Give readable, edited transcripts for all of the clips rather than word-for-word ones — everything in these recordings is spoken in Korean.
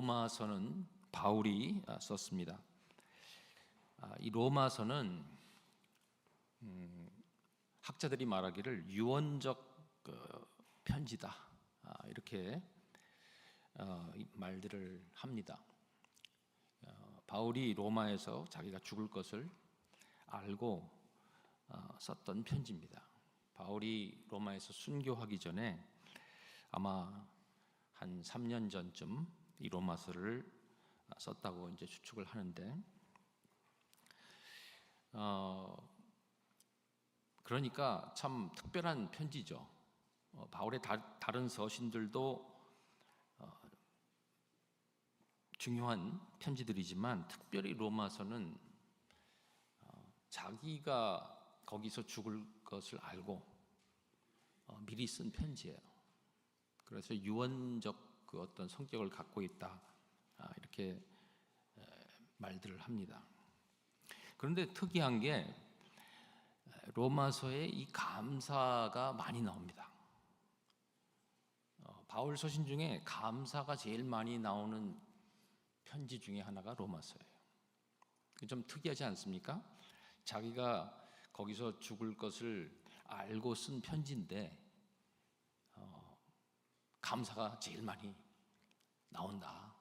로마서는 바울이 썼습니다. 이 로마서는 학자들이 말하기를 유언적 편지다, 이렇게 말들을 합니다. 바울이 로마에서 자기가 죽을 것을 알고 썼던 편지입니다. 바울이 로마에서 순교하기 전에 아마 한 3년 전쯤 이 로마서를 썼다고 이제 추측을 하는데, 그러니까 참 특별한 편지죠. 바울의 다른 서신들도 중요한 편지들이지만 특별히 로마서는 자기가 거기서 죽을 것을 알고 미리 쓴 편지예요. 그래서 유언적 그 어떤 성격을 갖고 있다, 이렇게 말들을 합니다. 그런데 특이한 게 로마서에 이 감사가 많이 나옵니다. 바울 서신 중에 감사가 제일 많이 나오는 편지 중에 하나가 로마서예요. 좀 특이하지 않습니까? 자기가 거기서 죽을 것을 알고 쓴 편지인데 감사가 제일 많이 나온다.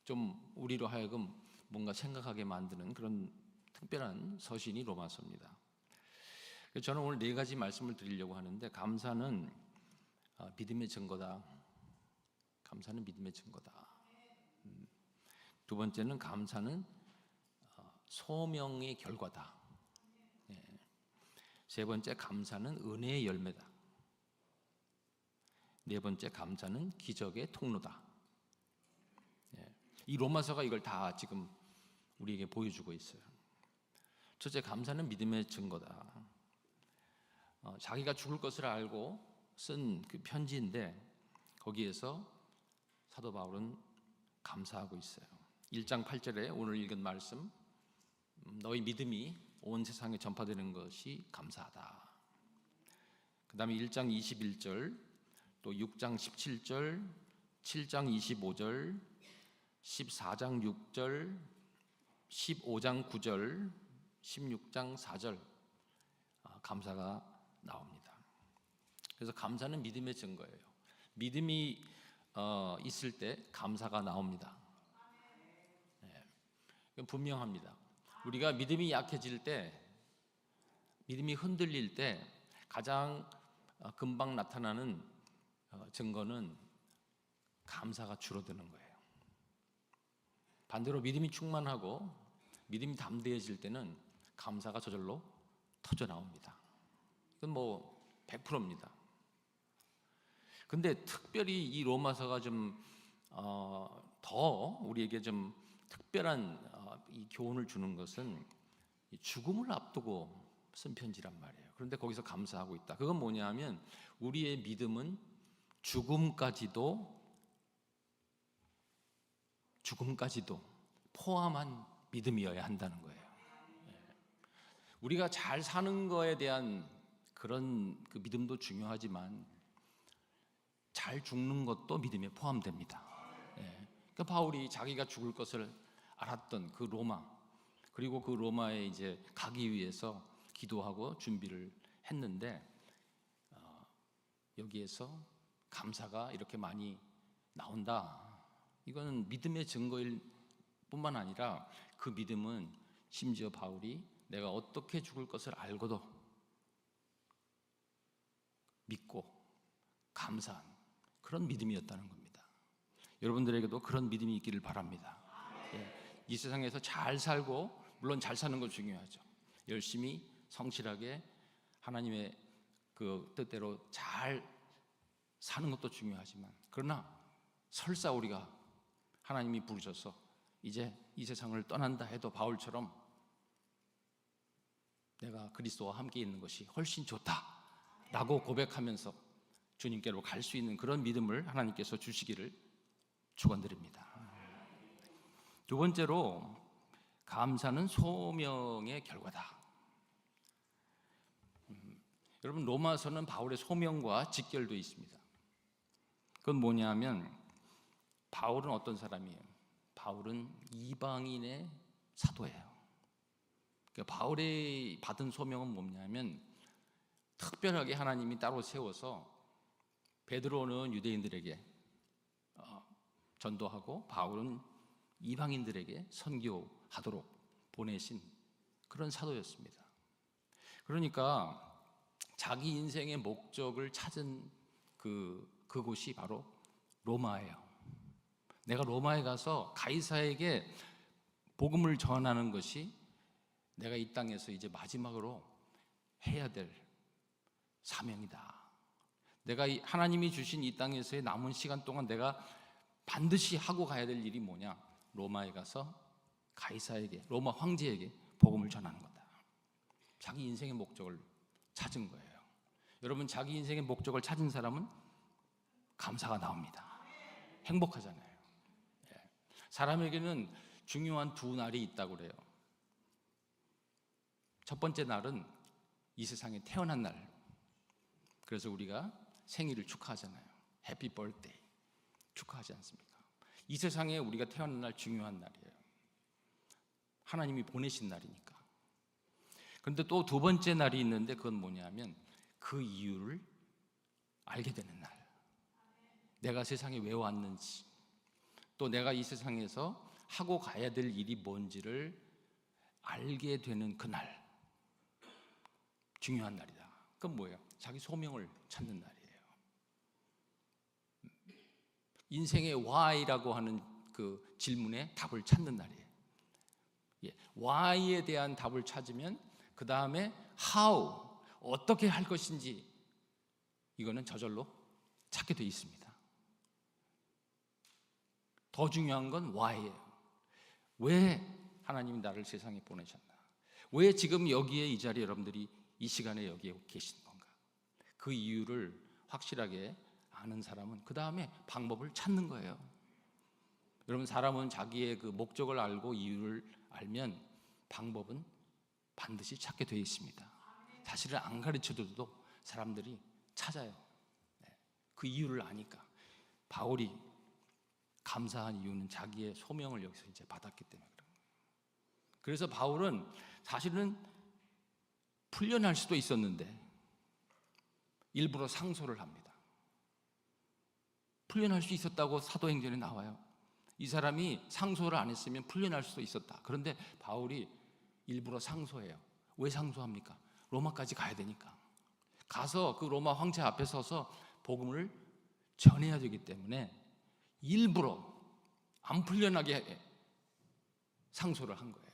좀 우리로 하여금 뭔가 생각하게 만드는 그런 특별한 서신이 로마서입니다. 저는 오늘 4가지 말씀을 드리려고 하는데, 감사는 믿음의 증거다. 감사는 믿음의 증거다. 두 번째는 감사는 소명의 결과다. 세 번째, 감사는 은혜의 열매다. 네 번째, 감사는 기적의 통로다. 이 로마서가 이걸 다 지금 우리에게 보여주고 있어요. 첫째, 감사는 믿음의 증거다. 자기가 죽을 것을 알고 쓴 그 편지인데 거기에서 사도 바울은 감사하고 있어요. 1장 8절에 오늘 읽은 말씀, 너희 믿음이 온 세상에 전파되는 것이 감사하다. 그 다음에 1장 21절, 또 6장 17절, 7장 25절, 14장 6절, 15장 9절, 16장 4절, 감사가 나옵니다. 그래서 감사는 믿음의 증거예요. 믿음이 있을 때 감사가 나옵니다. 분명합니다. 우리가 믿음이 약해질 때, 믿음이 흔들릴 때 가장 금방 나타나는 증거는 감사가 줄어드는 거예요. 반대로 믿음이 충만하고 믿음이 담대해질 때는 감사가 저절로 터져 나옵니다. 이건 뭐 100%입니다. 근데 특별히 이 로마서가 좀 더 우리에게 좀 특별한 이 교훈을 주는 것은 죽음을 앞두고 쓴 편지란 말이에요. 그런데 거기서 감사하고 있다. 그건 뭐냐 하면 우리의 믿음은 죽음까지도 포함한 믿음이어야 한다는 거예요. 우리가 잘 사는 거에 대한 그런 그 믿음도 중요하지만 잘 죽는 것도 믿음에 포함됩니다. 그러니까 바울이 자기가 죽을 것을 알았던 그 로마, 그리고 그 로마에 이제 가기 위해서 기도하고 준비를 했는데 여기에서 감사가 이렇게 많이 나온다. 이거는 믿음의 증거일 뿐만 아니라 그 믿음은 심지어 바울이 내가 어떻게 죽을 것을 알고도 믿고 감사한 그런 믿음이었다는 겁니다. 여러분들에게도 그런 믿음이 있기를 바랍니다. 이 세상에서 잘 살고, 물론 잘 사는 거 중요하죠. 열심히 성실하게 하나님의 그 뜻대로 잘 사는 것도 중요하지만, 그러나 설사 우리가 하나님이 부르셔서 이제 이 세상을 떠난다 해도 바울처럼 내가 그리스도와 함께 있는 것이 훨씬 좋다라고 고백하면서 주님께로 갈 수 있는 그런 믿음을 하나님께서 주시기를 축원드립니다. 두 번째로, 감사는 소명의 결과다. 여러분, 로마서는 바울의 소명과 직결되어 있습니다. 그건 뭐냐 하면 바울은 어떤 사람이에요? 바울은 이방인의 사도예요. 그러니까 바울이 받은 소명은 뭐냐면 특별하게 하나님이 따로 세워서 베드로는 유대인들에게 전도하고 바울은 이방인들에게 선교하도록 보내신 그런 사도였습니다. 그러니까 자기 인생의 목적을 찾은 그곳이 바로 로마예요. 내가 로마에 가서 가이사에게 복음을 전하는 것이 내가 이 땅에서 이제 마지막으로 해야 될 사명이다. 내가 하나님이 주신 이 땅에서의 남은 시간 동안 내가 반드시 하고 가야 될 일이 뭐냐? 로마에 가서 가이사에게, 로마 황제에게 복음을 전하는 거다. 자기 인생의 목적을 찾은 거예요. 여러분, 자기 인생의 목적을 찾은 사람은 감사가 나옵니다. 행복하잖아요. 사람에게는 중요한 두 날이 있다고 그래요. 첫 번째 날은 이 세상에 태어난 날. 그래서 우리가 생일을 축하하잖아요. 해피 버스데이 축하하지 않습니까? 이 세상에 우리가 태어난 날 중요한 날이에요. 하나님이 보내신 날이니까. 그런데 또 두 번째 날이 있는데 그건 뭐냐면 그 이유를 알게 되는 날. 내가 세상에 왜 왔는지, 또 내가 이 세상에서 하고 가야 될 일이 뭔지를 알게 되는 그날. 중요한 날이다. 그건 뭐예요? 자기 소명을 찾는 날이에요. 인생의 why라고 하는 그 질문에 답을 찾는 날이에요. why에 대한 답을 찾으면 그 다음에 how, 어떻게 할 것인지 이거는 저절로 찾게 돼 있습니다. 더 중요한 건 why예요. 왜 하나님이 나를 세상에 보내셨나? 왜 지금 여기에 이 자리에 여러분들이 이 시간에 여기에 계신 건가? 그 이유를 확실하게 아는 사람은 그 다음에 방법을 찾는 거예요. 여러분, 사람은 자기의 그 목적을 알고 이유를 알면 방법은 반드시 찾게 되어 있습니다. 사실은 안 가르쳐줘도 사람들이 찾아요. 그 이유를 아니까. 바울이 감사한 이유는 자기의 소명을 여기서 이제 받았기 때문에 그런 거예요. 그래서 바울은 사실은 풀려날 수도 있었는데 일부러 상소를 합니다. 풀려날 수 있었다고 사도행전에 나와요. 이 사람이 상소를 안 했으면 풀려날 수도 있었다. 그런데 바울이 일부러 상소해요. 왜 상소합니까? 로마까지 가야 되니까. 가서 그 로마 황제 앞에 서서 복음을 전해야 되기 때문에 일부러 안 풀려나게 상소를 한 거예요.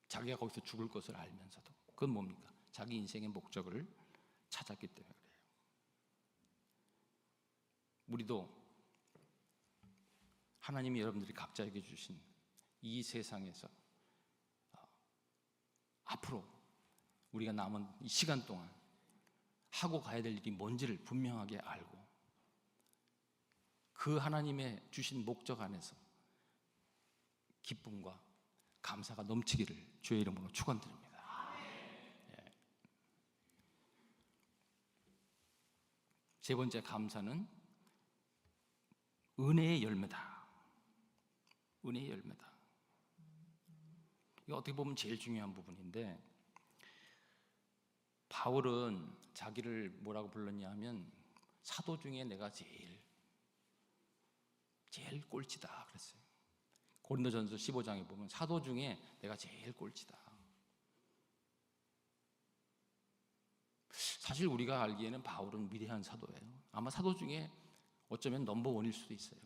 자기가 거기서 죽을 것을 알면서도. 그건 뭡니까? 자기 인생의 목적을 찾았기 때문에 그래요. 우리도 하나님이 여러분들이 각자에게 주신 이 세상에서 앞으로 우리가 남은 이 시간 동안 하고 가야 될 일이 뭔지를 분명하게 알고 그 하나님의 주신 목적 안에서 기쁨과 감사가 넘치기를 주의 이름으로 축원드립니다. 세 번째 감사는 은혜의 열매다. 은혜의 열매다. 이거 어떻게 보면 제일 중요한 부분인데 바울은 자기를 뭐라고 불렀냐 하면 사도 중에 내가 제일 꼴찌다 그랬어요. 고린도전서 15장에 보면 사도 중에 내가 제일 꼴찌다. 사실 우리가 알기에는 바울은 위대한 사도예요. 아마 사도 중에 어쩌면 넘버원일 수도 있어요.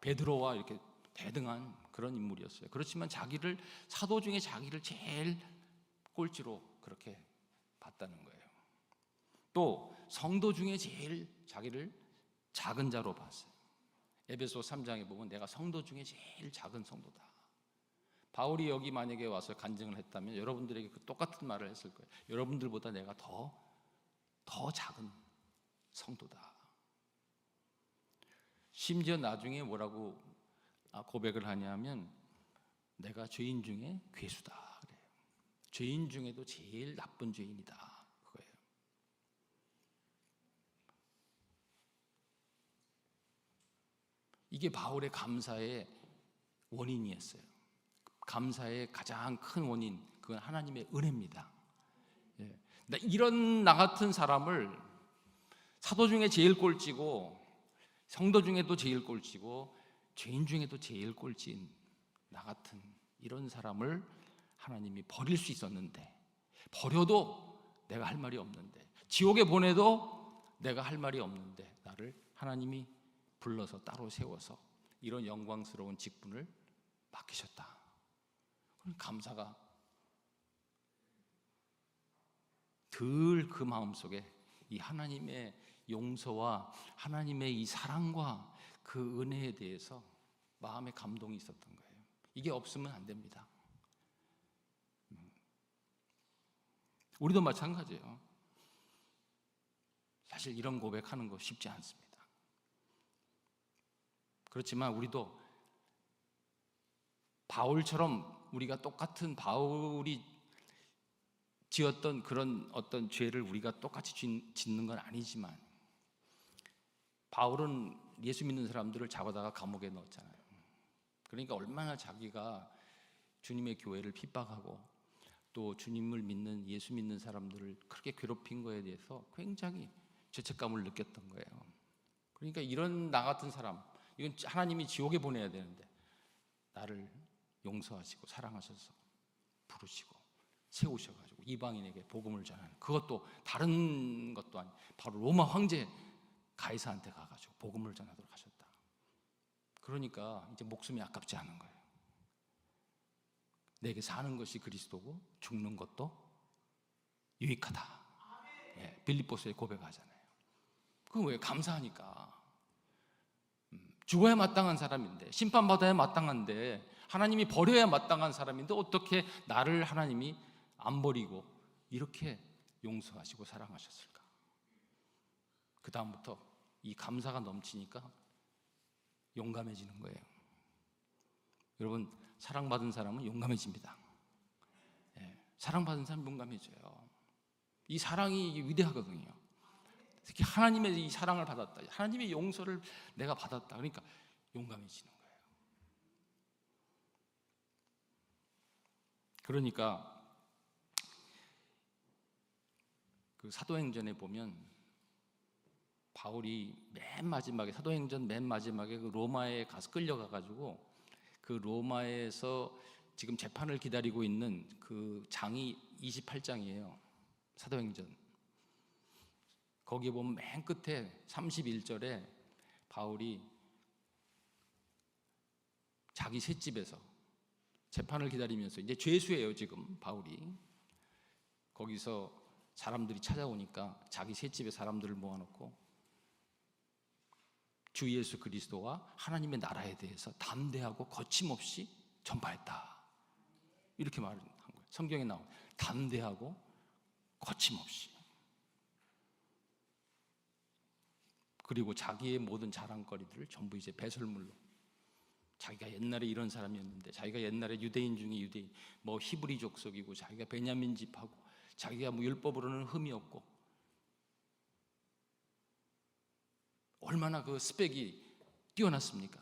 베드로와 이렇게 대등한 그런 인물이었어요. 그렇지만 자기를 사도 중에 자기를 제일 꼴찌로 그렇게 봤다는 거예요. 또 성도 중에 제일 자기를 작은 자로 봤어요. 에베소 3장에 보면 내가 성도 중에 제일 작은 성도다. 바울이 여기 만약에 와서 간증을 했다면 여러분들에게 그 똑같은 말을 했을 거예요. 여러분들보다 내가 더 작은 성도다. 심지어 나중에 뭐라고 고백을 하냐면 내가 죄인 중에 괴수다 그래요. 죄인 중에도 제일 나쁜 죄인이다 그거예요. 이게 바울의 감사의 원인이었어요. 감사의 가장 큰 원인, 그건 하나님의 은혜입니다. 예. 이런 나 같은 사람을 사도 중에 제일 꼴찌고 성도 중에도 제일 꼴찌고 죄인 중에도 제일 꼴찌인 나 같은 이런 사람을 하나님이 버릴 수 있었는데, 버려도 내가 할 말이 없는데, 지옥에 보내도 내가 할 말이 없는데 나를 하나님이 불러서 따로 세워서 이런 영광스러운 직분을 맡기셨다. 감사가 늘 그 마음속에 이 하나님의 용서와 하나님의 이 사랑과 그 은혜에 대해서 마음에 감동이 있었던 거예요. 이게 없으면 안 됩니다. 우리도 마찬가지예요. 사실 이런 고백하는 거 쉽지 않습니다. 그렇지만 우리도 바울처럼 우리가 똑같은 바울이 지었던 그런 어떤 죄를 우리가 똑같이 짓는 건 아니지만, 바울은 예수 믿는 사람들을 잡아다가 감옥에 넣었잖아요. 그러니까 얼마나 자기가 주님의 교회를 핍박하고 또 주님을 믿는, 예수 믿는 사람들을 그렇게 괴롭힌 거에 대해서 굉장히 죄책감을 느꼈던 거예요. 그러니까 이런 나 같은 사람, 이건 하나님이 지옥에 보내야 되는데 나를 용서하시고 사랑하셔서 부르시고 세우셔가지고 이방인에게 복음을 전하는, 그것도 다른 것도 아니 바로 로마 황제 가이사한테 가가지고 복음을 전하도록 하셨다. 그러니까 이제 목숨이 아깝지 않은 거예요. 내게 사는 것이 그리스도고 죽는 것도 유익하다. 예, 빌립보서에 고백하잖아요. 그건 왜? 감사하니까. 죽어야 마땅한 사람인데, 심판받아야 마땅한데, 하나님이 버려야 마땅한 사람인데 어떻게 나를 하나님이 안 버리고 이렇게 용서하시고 사랑하셨을까? 그 다음부터 이 감사가 넘치니까 용감해지는 거예요. 여러분, 사랑받은 사람은 용감해집니다. 예, 사랑받은 사람은 용감해져요. 이 사랑이 위대하거든요. 특히 하나님의 이 사랑을 받았다, 하나님의 용서를 내가 받았다, 그러니까 용감해지는 거예요. 그러니까 그 사도행전에 보면 바울이 맨 마지막에, 사도행전 맨 마지막에 그 로마에 가서 끌려가가지고 그 로마에서 지금 재판을 기다리고 있는 그 장이 28장이에요. 사도행전. 거기에 보면 맨 끝에 31절에 바울이 자기 셋집에서 재판을 기다리면서, 이제 죄수예요 지금 바울이. 거기서 사람들이 찾아오니까 자기 셋집에 사람들을 모아놓고 주 예수 그리스도와 하나님의 나라에 대해서 담대하고 거침없이 전파했다, 이렇게 말한 거예요. 성경에 나온 담대하고 거침없이. 그리고 자기의 모든 자랑거리들을 전부 이제 배설물로, 자기가 옛날에 이런 사람이었는데, 자기가 옛날에 유대인 중에 유대인, 뭐 히브리 족속이고, 자기가 베냐민 집하고, 자기가 뭐 율법으로는 흠이 없고, 얼마나 그 스펙이 뛰어났습니까?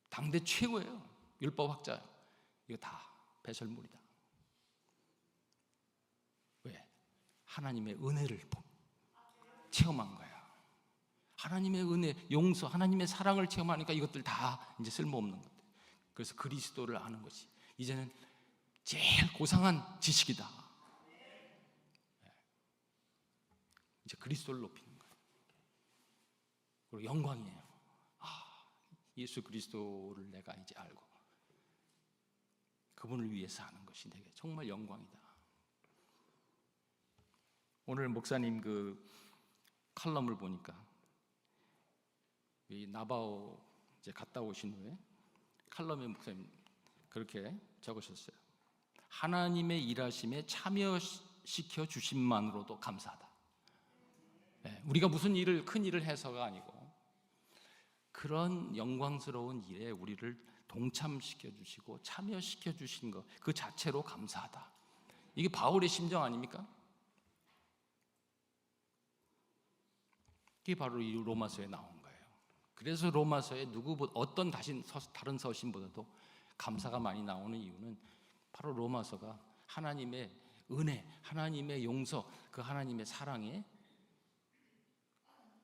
당대 최고예요. 율법학자. 이거 다 배설물이다. 왜? 하나님의 은혜를 체험한 거야. 하나님의 은혜, 용서, 하나님의 사랑을 체험하니까 이것들 다 이제 쓸모없는 것들. 그래서 그리스도를 아는 것이 이제는 제일 고상한 지식이다. 이제 그리스도를 높이는 거예요. 그리고 영광이에요. 예수 그리스도를 내가 이제 알고 그분을 위해서 하는 것이 내게 정말 영광이다. 오늘 목사님 그 칼럼을 보니까 이 나바오 이제 갔다 오신 후에 칼럼에 목사님 그렇게 적으셨어요. 하나님의 일하심에 참여시켜 주심만으로도 감사하다. 네, 우리가 무슨 일을, 큰 일을 해서가 아니고 그런 영광스러운 일에 우리를 동참시켜 주시고 참여시켜 주신 것 그 자체로 감사하다. 이게 바울의 심정 아닙니까? 이게 바로 이 로마서에 나온 거예요. 그래서 로마서에 어떤 다른 서신보다도 감사가 많이 나오는 이유는 바로 로마서가 하나님의 은혜, 하나님의 용서, 그 하나님의 사랑의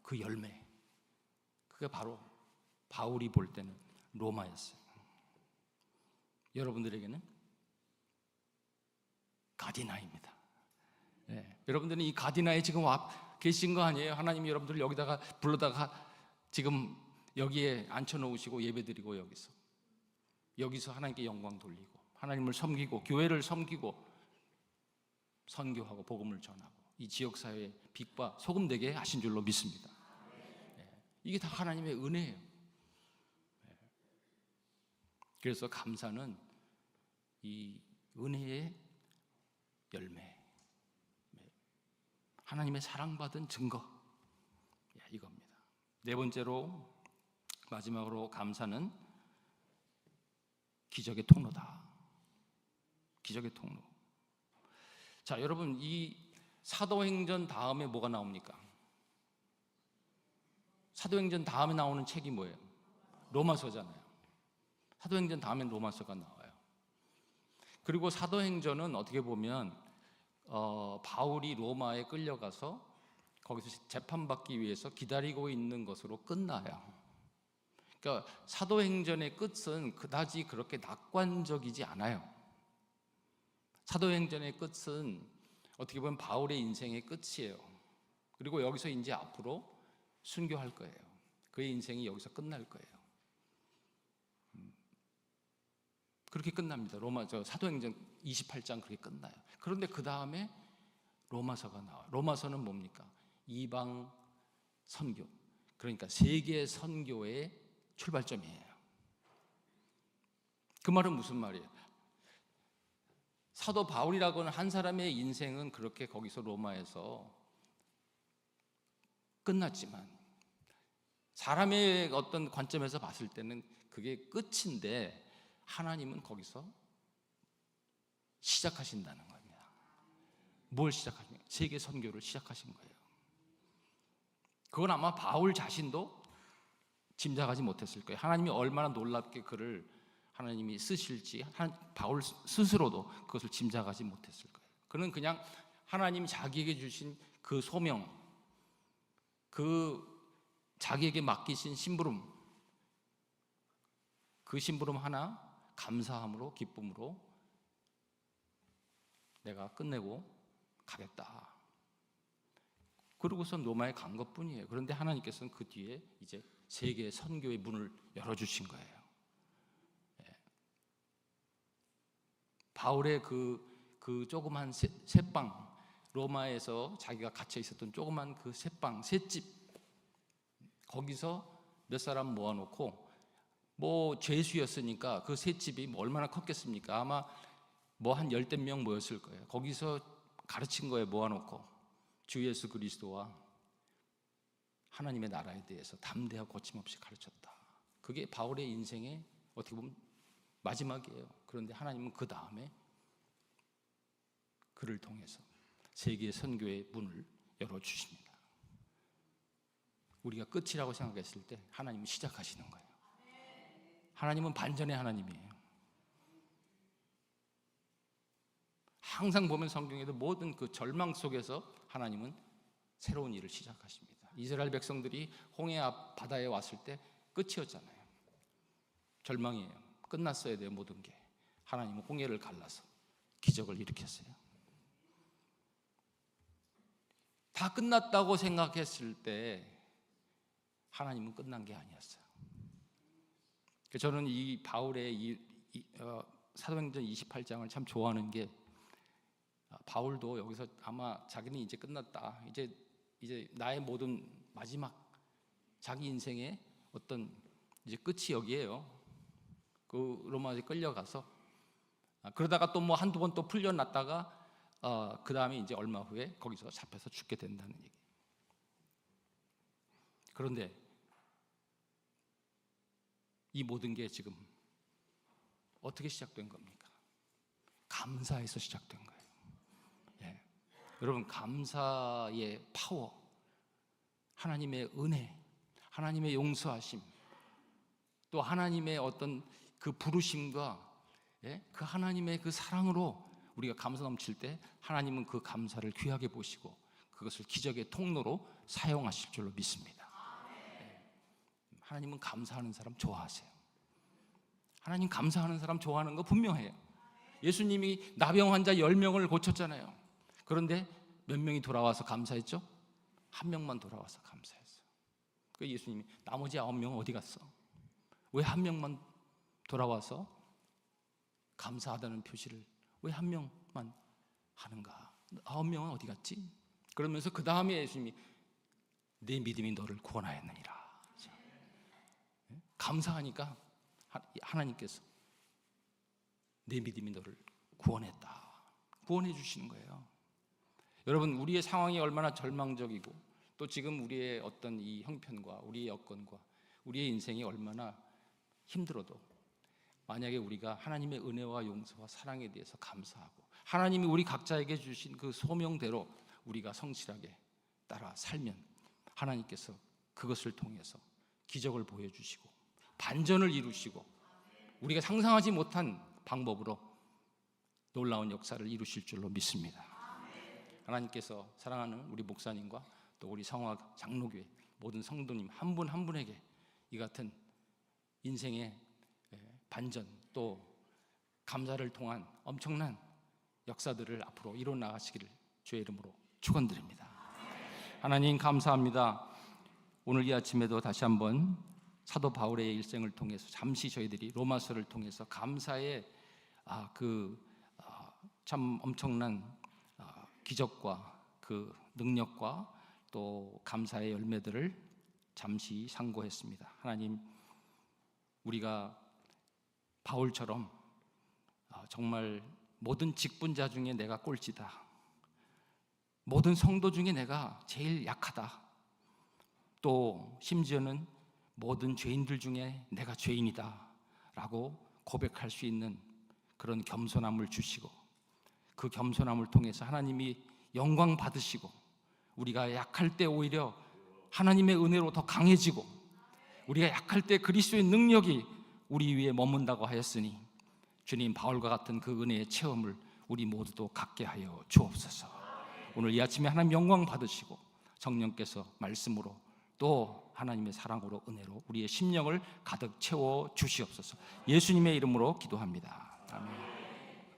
그 열매, 그게 바로 바울이 볼 때는 로마였어요. 여러분들에게는 가디나입니다. 네. 여러분들은 이 가디나에 지금 계신 거 아니에요? 하나님이 여러분들을 여기다가 불러다가 지금 여기에 앉혀놓으시고 예배드리고 여기서 하나님께 영광 돌리고 하나님을 섬기고 교회를 섬기고 선교하고 복음을 전하고 이 지역사회의 빛과 소금 되게 하신 줄로 믿습니다. 이게 다 하나님의 은혜예요. 그래서 감사는 이 은혜의 열매, 하나님의 사랑받은 증거, 이겁니다. 네 번째로, 마지막으로 감사는 기적의 통로다. 기적의 통로. 자, 여러분, 이 사도행전 다음에 뭐가 나옵니까? 사도행전 다음에 나오는 책이 뭐예요? 로마서잖아요. 사도행전 다음엔 로마서가 나와요. 그리고 사도행전은 어떻게 보면 바울이 로마에 끌려가서 거기서 재판받기 위해서 기다리고 있는 것으로 끝나요. 그러니까 사도행전의 끝은 그다지 그렇게 낙관적이지 않아요. 사도행전의 끝은 어떻게 보면 바울의 인생의 끝이에요. 그리고 여기서 이제 앞으로 순교할 거예요. 그의 인생이 여기서 끝날 거예요. 그렇게 끝납니다. 사도행전 28장 그렇게 끝나요. 그런데 그 다음에 로마서가 나와요. 로마서는 뭡니까? 이방 선교, 그러니까 세계 선교의 출발점이에요. 그 말은 무슨 말이에요? 사도 바울이라고는 한 사람의 인생은 그렇게 거기서 로마에서 끝났지만 사람의 어떤 관점에서 봤을 때는 그게 끝인데 하나님은 거기서 시작하신다는 겁니다. 뭘 시작하십니까? 세계 선교를 시작하신 거예요. 그건 아마 바울 자신도 짐작하지 못했을 거예요. 하나님이 얼마나 놀랍게 그를 하나님이 쓰실지 바울 스스로도 그것을 짐작하지 못했을 거예요. 그는 그냥 하나님이 자기에게 주신 그 소명, 그 자기에게 맡기신 심부름, 그 심부름 하나 감사함으로, 기쁨으로 내가 끝내고 가겠다. 그러고선 로마에 간 것뿐이에요. 그런데 하나님께서는 그 뒤에 이제 세계 선교의 문을 열어주신 거예요. 바울의 그 조그만 새방, 로마에서 자기가 갇혀 있었던 조그만 그 새방, 새집, 거기서 몇 사람 모아놓고 뭐 죄수였으니까 그 새집이 얼마나 컸겠습니까? 아마 뭐 한 10대 명 모였을 거예요. 거기서 가르친 거에 모아놓고 주 예수 그리스도와 하나님의 나라에 대해서 담대하고 거침없이 가르쳤다. 그게 바울의 인생의 어떻게 보면 마지막이에요. 그런데 하나님은 그 다음에 그를 통해서 세계 선교의 문을 열어주십니다. 우리가 끝이라고 생각했을 때 하나님은 시작하시는 거예요. 하나님은 반전의 하나님이에요. 항상 보면 성경에도 모든 그 절망 속에서 하나님은 새로운 일을 시작하십니다. 이스라엘 백성들이 홍해 앞 바다에 왔을 때 끝이었잖아요. 절망이에요. 끝났어야 돼요. 모든 게. 하나님은 홍해를 갈라서 기적을 일으켰어요. 다 끝났다고 생각했을 때 하나님은 끝난 게 아니었어요. 저는 이 바울의 사도행전 28장을 참 좋아하는 게, 바울도 여기서 아마 자기는 이제 끝났다, 이제 나의 모든 마지막 자기 인생의 어떤 이제 끝이 여기에요. 그 로마에 끌려가서 그러다가 또 뭐 한두 번 또 풀려났다가 그 다음에 이제 얼마 후에 거기서 잡혀서 죽게 된다는 얘기. 그런데 이 모든 게 지금 어떻게 시작된 겁니까? 감사에서 시작된 거예요. 예. 여러분, 감사의 파워, 하나님의 은혜, 하나님의 용서하심, 또 하나님의 어떤 그 부르심과 그 하나님의 그 사랑으로 우리가 감사 넘칠 때 하나님은 그 감사를 귀하게 보시고 그것을 기적의 통로로 사용하실 줄로 믿습니다. 하나님은 감사하는 사람 좋아하세요. 하나님 감사하는 사람 좋아하는 거 분명해요. 예수님이 나병 환자 10명을 고쳤잖아요. 그런데 몇 명이 돌아와서 감사했죠? 한 명만 돌아와서 감사했어요. 그 예수님이 나머지 9명은 어디 갔어? 왜 한 명만 돌아와서 감사하다는 표시를 왜 한 명만 하는가? 9명은 어디 갔지? 그러면서 그 다음에 예수님이 내 믿음이 너를 구원하였느니라. 감사하니까 하나님께서 내 믿음이 너를 구원했다, 구원해 주시는 거예요. 여러분, 우리의 상황이 얼마나 절망적이고 또 지금 우리의 어떤 이 형편과 우리의 여건과 우리의 인생이 얼마나 힘들어도 만약에 우리가 하나님의 은혜와 용서와 사랑에 대해서 감사하고 하나님이 우리 각자에게 주신 그 소명대로 우리가 성실하게 따라 살면 하나님께서 그것을 통해서 기적을 보여주시고 반전을 이루시고 우리가 상상하지 못한 방법으로 놀라운 역사를 이루실 줄로 믿습니다. 하나님께서 사랑하는 우리 목사님과 또 우리 성화 장로교회 모든 성도님 한 분 한 분에게 이 같은 인생의 반전 또 감사를 통한 엄청난 역사들을 앞으로 이뤄 나가시기를 주의 이름으로 축원드립니다. 하나님 감사합니다. 오늘 이 아침에도 다시 한번 사도 바울의 일생을 통해서 잠시 저희들이 로마서를 통해서 감사의 참 엄청난 기적과 그 능력과 또 감사의 열매들을 잠시 상고했습니다. 하나님, 우리가 바울처럼 정말 모든 직분자 중에 내가 꼴찌다, 모든 성도 중에 내가 제일 약하다, 또 심지어는 모든 죄인들 중에 내가 죄인이다 라고 고백할 수 있는 그런 겸손함을 주시고 그 겸손함을 통해서 하나님이 영광 받으시고 우리가 약할 때 오히려 하나님의 은혜로 더 강해지고 우리가 약할 때 그리스도의 능력이 우리 위에 머문다고 하였으니 주님, 바울과 같은 그 은혜의 체험을 우리 모두도 갖게 하여 주옵소서. 오늘 이 아침에 하나님 영광 받으시고 성령께서 말씀으로 또 하나님의 사랑으로 은혜로 우리의 심령을 가득 채워 주시옵소서. 예수님의 이름으로 기도합니다. 아멘.